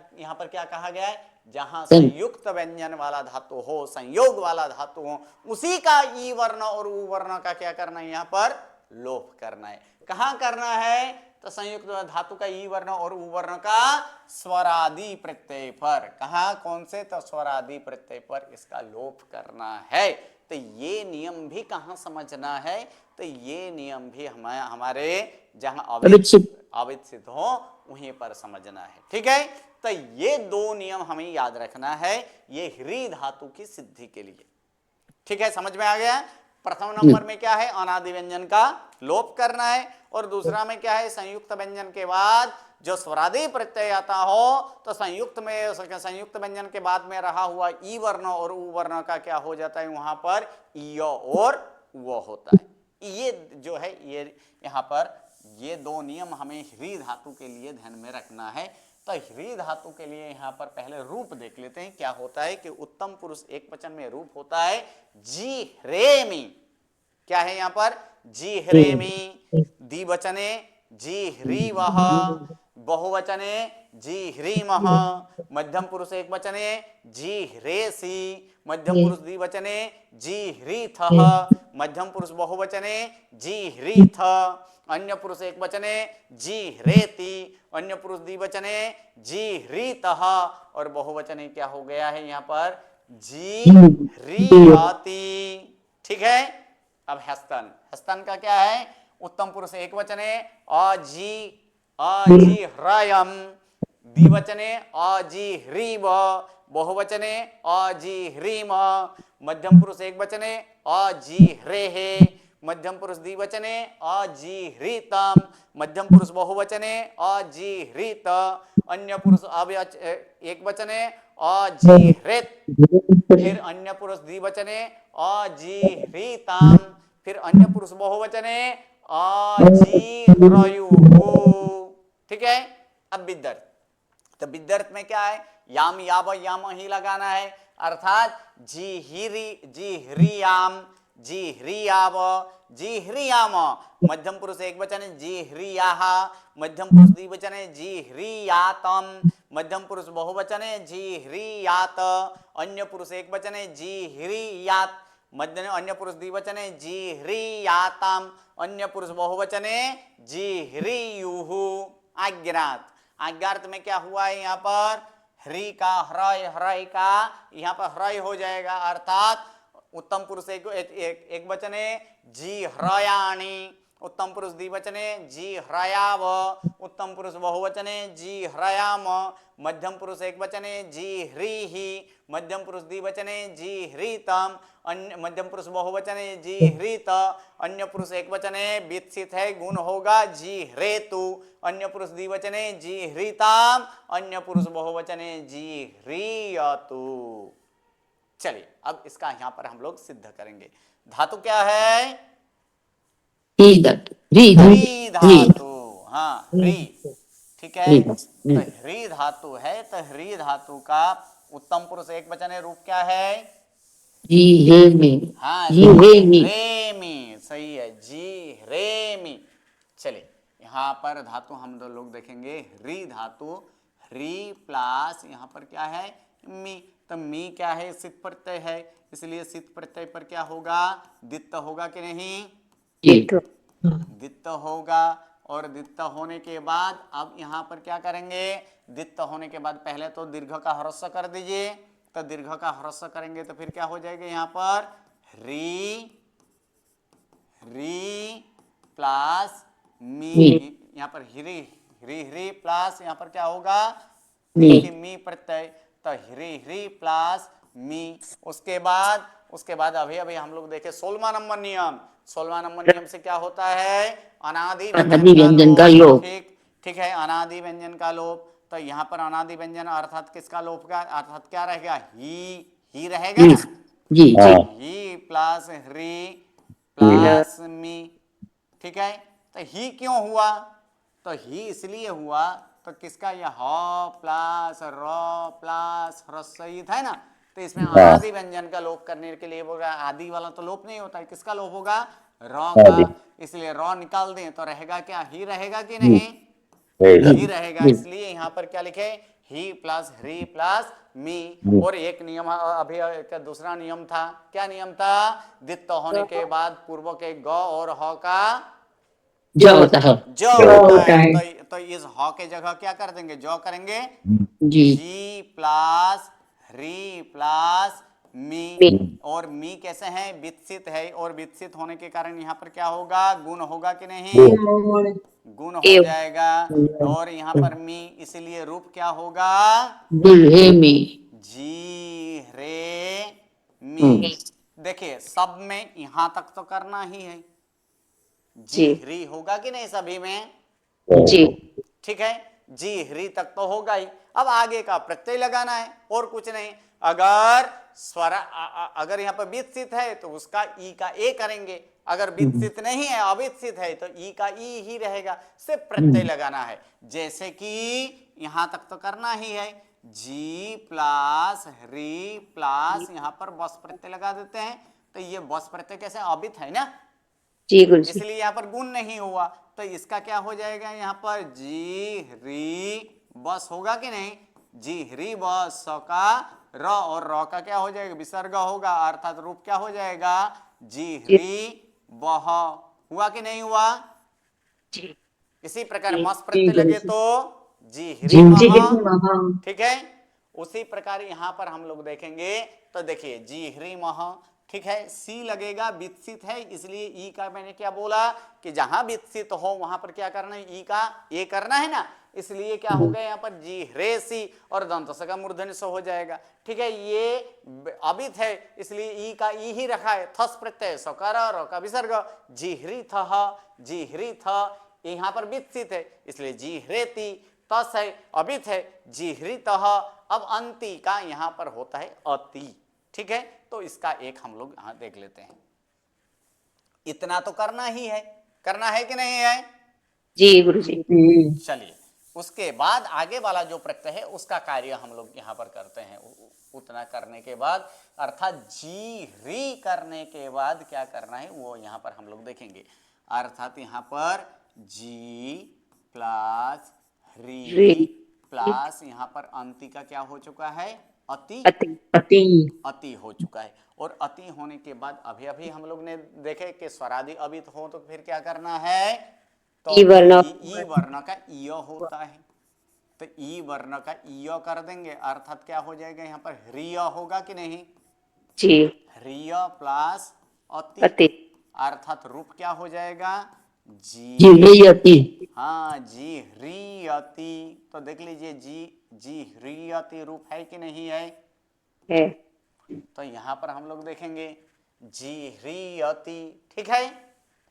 कहा गया है, जहां संयुक्त व्यंजन वाला धातु हो, संयोग वाला धातु हो, उसी का ई वर्ण और उ वर्ण का क्या करना है, यहाँ पर लोप करना है। कहां करना है, तो संयुक्त धातु का ई वर्ण और उ वर्ण का स्वरादि प्रत्यय पर। कहा, कौन से, तो स्वरादि प्रत्यय पर इसका लोप करना है। तो ये नियम भी कहां समझना है, तो ये नियम भी हमारे जहां अविद सिद्ध हो वहीं पर समझना है, ठीक है। तो ये 2 नियम हमें याद रखना है, ये ह्री धातु की सिद्धि के लिए, ठीक है। समझ में आ गया। प्रथम नंबर में क्या है, अनादि व्यंजन का लोप करना है, और दूसरा में क्या है, संयुक्त व्यंजन के बाद जो स्वरादि प्रत्यय आता हो, तो संयुक्त व्यंजन के बाद में रहा हुआ ई वर्ण और उ वर्ण का क्या हो जाता है, वहां पर इ और उ होता है। ये जो है, ये यहाँ पर ये 2 नियम हमें ह्री धातु के लिए ध्यान में रखना है। तो ह्री धातु के लिए यहाँ पर पहले रूप देख लेते हैं। क्या होता है कि उत्तम पुरुष एक वचन में रूप होता है जी ह्रेमी। क्या है यहाँ पर, जी ह्रेमी। द्विवचने जी ह्रीवः, बहुवचने जी ह्रीमः, मध्यम पुरुष एक वचने जी ह्रेसि, मध्यम पुरुष द्विवचने जी ह्रीथः, मध्यम पुरुष बहुवचने जी ह्रीथ, अन्य पुरुष एक वचने जी ह्रेति, अन्य पुरुष द्विवचने जी ह्रीतः, और बहुवचने क्या हो गया है यहाँ पर, जी ह्रीयाति, ठीक है। अब हस्तन, हस्तन का क्या है, उत्तम पुरुष एक वचने अजी ह्रयम, द्विवचने अजी ह्रीव, बहुवचने अजी ह्रीम, मध्यम पुरुष एक वचने अजी ह्रेहे, मध्यम पुरुष द्विवचने अजी ह्रीतम, मध्यम पुरुष बहुवचने अजी ह्रीत, अन्य पुरुष एक वचने अजी ह्रेत, फिर अन्य पुरुष द्विवचने अजी ह्रीताम, फिर अन्य पुरुष बहुवचने अजी ह्रयुः, ठीक है। अब विद्यर्थ, तो विद्यर्थ में क्या है, याम याव याम ही लगाना है, अर्थात जी ह्रियाम, जी ह्रियाव, जी ह्रियाम, मध्यम पुरुष एक वचन जी ह्रियाः, मध्यम पुरुष द्विवचन जी ह्रियातम, मध्यम पुरुष बहुवचन जी ह्रियात, अन्य पुरुष एक वचन जी ह्रियात, अन्य पुरुष द्विवचन जी ह्रियाताम, अन्य पुरुष बहुवचने जी ह्रियुः। आज्ञात, आज्ञार्थ में क्या हुआ है, यहाँ पर ह्री का ह्रय का यहाँ पर ह्रय हो जाएगा, अर्थात उत्तम पुरुष एक वचने जी ह्रयाणि, उत्तम पुरुष द्विवचने जी ह्रयाव, उत्तम पुरुष बहुवचने जी ह्रयाम, मध्यम पुरुष एक वचने जी ह्रीहि, मध्यम पुरुष द्विवचने जी ह्रीतम, अन्य मध्यम पुरुष बहुवचने जी ह्रीत, अन्य पुरुष एक वचने वित्सित है, गुण होगा जी ह्रेतु, अन्य पुरुष द्विवचने जी ह्रीताम, अन्य पुरुष बहुवचने जी ह्रीयतु। चलिए अब इसका यहां पर हम लोग सिद्ध करेंगे। धातु क्या है, ह्री धातु, हाँ ह्री, ठीक है। तो ह्री धातु है, तो ह्री धातु का उत्तम पुरुष एक वचन है, रूप क्या है, जी ह्रेमी, हाँ जी ह्रेमी, ह्रेमी, सही है, जी ह्रेमी। चलिए यहाँ पर धातु हम लोग देखेंगे, ह्री धातु ह्री प्लस यहाँ पर क्या है मी, तो मी क्या है सित प्रत्यय है, इसलिए सित प्रत्यय पर क्या होगा दित्त होगा कि नहीं, जी दित्त होगा। और दित्त होने के बाद अब यहाँ पर क्या करेंगे, दित्त होने के बाद पहले तो दीर्घ का ह्रस्व कर दीजिए, तो दीर्घ का ह्रस्व करेंगे तो फिर क्या हो जाएगा यहाँ पर री प्लस मी, यहाँ पर ह्री ह्री ह्री प्लस यहाँ पर क्या होगा मी प्रत्यय, तो ह्री प्लस मी। उसके बाद अभी अभी हम लोग देखे 16वां नंबर नियम, 16वां नंबर नियम से क्या होता है अनादि व्यंजन का लोप। ठीक है, अनादि व्यंजन का लोप। तो यहाँ पर अनादि व्यंजन अर्थात किसका लोप का, अर्थात क्या रहेगा ही रहेगा ना, जी ही प्लस ह्री प्लस मी। ठीक है, तो ही क्यों हुआ, तो ही इसलिए हुआ तो किसका यह ह प्लस र प्लस ह्रस्व था ना, तो इसमें अनादि व्यंजन का लोप करने के लिए बोल रहा है, आदि वाला तो लोप नहीं होता है, किसका लोप होगा र का, इसलिए र निकाल दें तो रहेगा क्या ही रहेगा कि नहीं, ही रहेगा। इसलिए यहाँ पर क्या लिखे ही प्लस ह्री प्लस मी। और एक नियम अभी एक दूसरा नियम था, क्या नियम था, दित्त होने के बाद पूर्व के ग और ह का जो होता है जो होता है, तो इस ह के जगह क्या कर देंगे जो करेंगे जी प्लस ह्री प्लस मी। और मी कैसे है विकसित है, और विकसित होने के कारण यहाँ पर क्या होगा गुण होगा कि नहीं, गुण हो जाएगा। और यहाँ पर मी इसलिए रूप क्या होगा दुल्हे में जी रे मी। देखिए सब में यहाँ तक तो करना ही है, जी ह्री होगा कि नहीं सभी में, जी ठीक है, जी ह्री तक तो होगा ही। अब आगे का प्रत्यय लगाना है और कुछ नहीं। अगर स्वर अगर यहाँ पर विकसित है तो उसका ई का ए करेंगे, अगर विकसित नहीं है अविकसित है तो ई का ई ही रहेगा, सिर्फ प्रत्यय लगाना है। जैसे कि यहां तक तो करना ही है, जी प्लस ह्री प्लस यहाँ पर बस प्रत्यय लगा देते हैं, तो ये बस प्रत्यय कैसे अवित है ना, जी गुरुजी, इसलिए यहाँ पर गुण नहीं हुआ, तो इसका क्या हो जाएगा यहाँ पर जी ह्री बस होगा कि नहीं, जी ह्री बस स का र, और र का क्या हो जाएगा विसर्ग होगा, अर्थात रूप क्या हो जाएगा जी ह्री बह, हुआ कि नहीं हुआ। जी इसी प्रकार मस प्रत्यय लगे तो जी ह्री मह, ठीक है। उसी प्रकार यहाँ पर हम लोग देखेंगे तो देखिए जी ह्री मह, ठीक है, सी लगेगा विकसित है, इसलिए ई का मैंने क्या बोला कि जहां विकसित हो वहां पर क्या करना है ई का ए करना है ना, इसलिए क्या हो गया यहाँ पर जी ह्रे सी और दंत स का मूर्धन्य स हो जाएगा, ठीक है। ये अबित है इसलिए ई का ई ही रखा है, थस प्रत्यय सकार र का विसर्ग, जी ह्री थ यहाँ पर विकसित है इसलिए जी ह्रेति, तस है अबित है जी ह्रीत। अब अंति का यहाँ पर होता है अति, ठीक है, तो इसका एक हम लोग यहां देख लेते हैं। इतना तो करना ही है, करना है कि नहीं है, जी गुरुजी। चलिए उसके बाद आगे वाला जो प्रत्यय है उसका कार्य हम लोग यहाँ पर करते हैं। उतना करने के बाद अर्थात जी ह्री करने के बाद क्या करना है वो यहाँ पर हम लोग देखेंगे। अर्थात यहाँ पर जी प्लस ह्री प्लस यहाँ पर अंति का क्या हो चुका है अति, अति हो चुका है। और अति होने के बाद अभी अभी हम लोग ने देखे कि स्वरादि अबित हो तो फिर क्या करना है, तो ई वर्ण का ईय होता है, तो ई वर्ण का ईय कर देंगे, अर्थात क्या हो जाएगा यहाँ पर ह्रीय होगा कि नहीं, जी ह्रीय प्लस अति, अर्थात रूप क्या हो जाएगा जी हाँ जी ह्रीयति। तो देख लीजिए जी ह्रीयति रूप है कि नहीं है, तो यहाँ पर हम लोग देखेंगे जी ह्रीयति, ठीक है।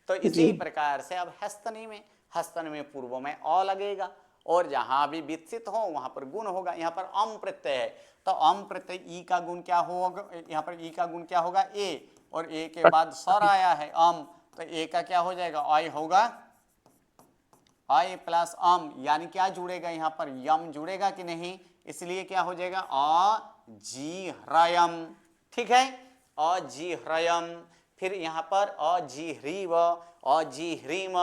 तो इसी प्रकार से अब हस्तनी में पूर्व में अ लगेगा और जहां भी विकसित हो वहां पर गुण होगा। यहाँ पर अम प्रत्यय है तो अम प्रत्यय ई का गुण क्या होगा, यहाँ पर ई का गुण क्या होगा ए, और ए के बाद स्वर आया है अम, तो ए का क्या हो जाएगा अय होगा, अय प्लस अम, यानी क्या जुड़ेगा यहाँ पर यम जुड़ेगा कि नहीं, इसलिए क्या हो जाएगा अजिह्रयम, ठीक है, अजिह्रयम। फिर यहाँ पर अजिह्रीव अजिह्रीम,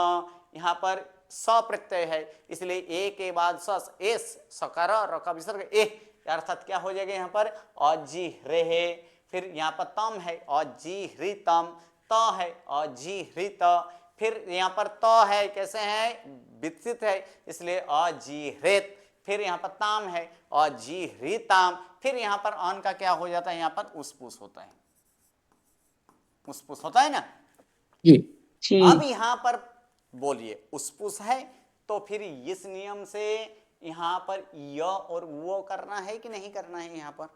यहाँ पर स प्रत्यय है, इसलिए ए के बाद स, एस सकार र का विसर्ग ए, अर्थात क्या हो जाएगा यहाँ पर अजिह्रेहे। फिर यहाँ पर तम है अजिह्रितम, त है अजिह्रित, फिर यहाँ पर त है कैसे है विकसित है, इसलिए अजिह्रित। फिर यहाँ पर ताम है अजिह्रिताम, फिर यहाँ पर अन का क्या हो जाता है, यहाँ पर उसपुस होता है, उसपुस होता है ना जी जी अब यहाँ पर बोलिए उसपुस है तो फिर इस नियम से यहाँ पर य और वो करना है कि नहीं करना है, यहाँ पर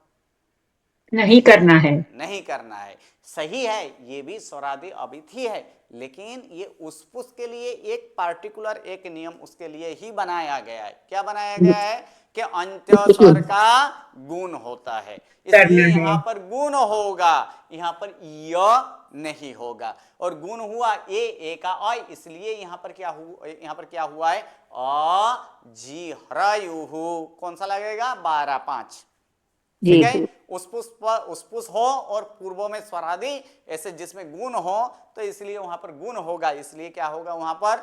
नहीं करना है। नहीं करना है। सही है, ये भी स्वरादि अभिथि है, लेकिन ये उसपुस के लिए एक पार्टिकुलर एक नियम उसके लिए ही बनाया गया है। क्या बनाया गया है कि अंत्य स्वर का गुण होता है, इसलिए यहाँ पर गुण होगा, यहाँ पर य नहीं होगा। और गुण हुआ ए का अ, इसलिए यहाँ पर क्या हुआ है अजिह्रयुः। कौन सा लगेगा 12-5, ठीक है। उसपुस हो और पूर्वों में स्वरादि ऐसे जिसमें गुण हो तो इसलिए वहां पर गुण होगा, इसलिए क्या होगा वहां पर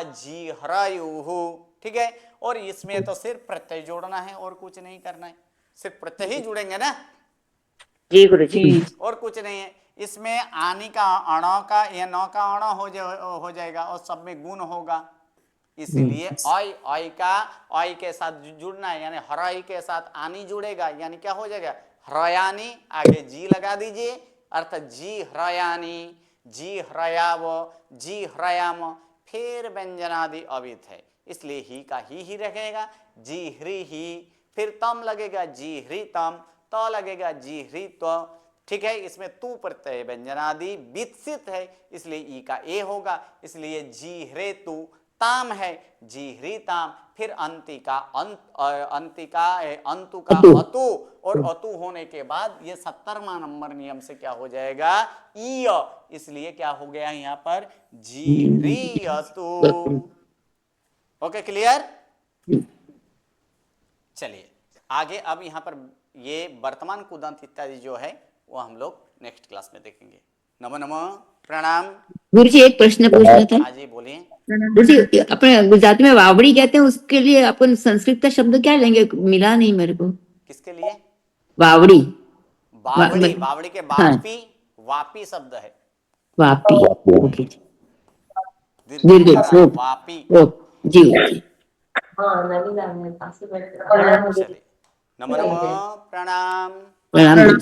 अजिह्रयुः, ठीक है। और इसमें तो सिर्फ प्रत्यय जोड़ना है और कुछ नहीं करना है, सिर्फ प्रत्यय ही जुड़ेंगे ना, जी गुरुजी। और कुछ नहीं है। इसमें आनी का अण का या नौ का अण हो जाएगा और सब में गुण होगा, इसलिए आई का आई के साथ जुड़ना है, यानी हराई के साथ आनी जुड़ेगा, यानी क्या हो जाएगा ह्रयानी, आगे जी लगा दीजिए, अर्थात जी ह्रयानी, जी ह्रयाव, जी ह्रयाम, फिर व्यंजनादि अभित है, इसलिए ही का ही रहेगा, जी ह्री ही, फिर तम लगेगा जी ह्री तम, त लगेगा जी ह्री त्व, ठीक है। इसमें तू प्रत्यय व्यंजनादि विकसित है, इसलिए ई का ए होगा, इसलिए जी ह्रे तू ताम है जिह्रिताम, फिर अंतिका अंतु का अतु, और अतु होने के बाद ये 70वां नंबर नियम से क्या हो जाएगा ईय, इसलिए क्या हो गया यहाँ पर जिह्रियतु। Okay clear. चलिए आगे, अब यहाँ पर ये वर्तमान कुदंत इत्यादि जो है वो हम लोग नेक्स्ट क्लास में देखेंगे। नमो नमो, प्रणाम। गुरुजी एक प्रश्न पूछना था। हाँ जी बोलिए। गुरुजी अपने गुजराती में वावड़ी कहते हैं, उसके लिए अपन संस्कृत का शब्द क्या लेंगे, मिला नहीं मेरे को। किसके लिए वावड़ी। बावड़ी, बावड़ी के वापी, वापी शब्द है, वापी, ओके जी, दीर्घ वापी जी जी। चलिए, नमो नमो, प्रणाम। प्रणाम।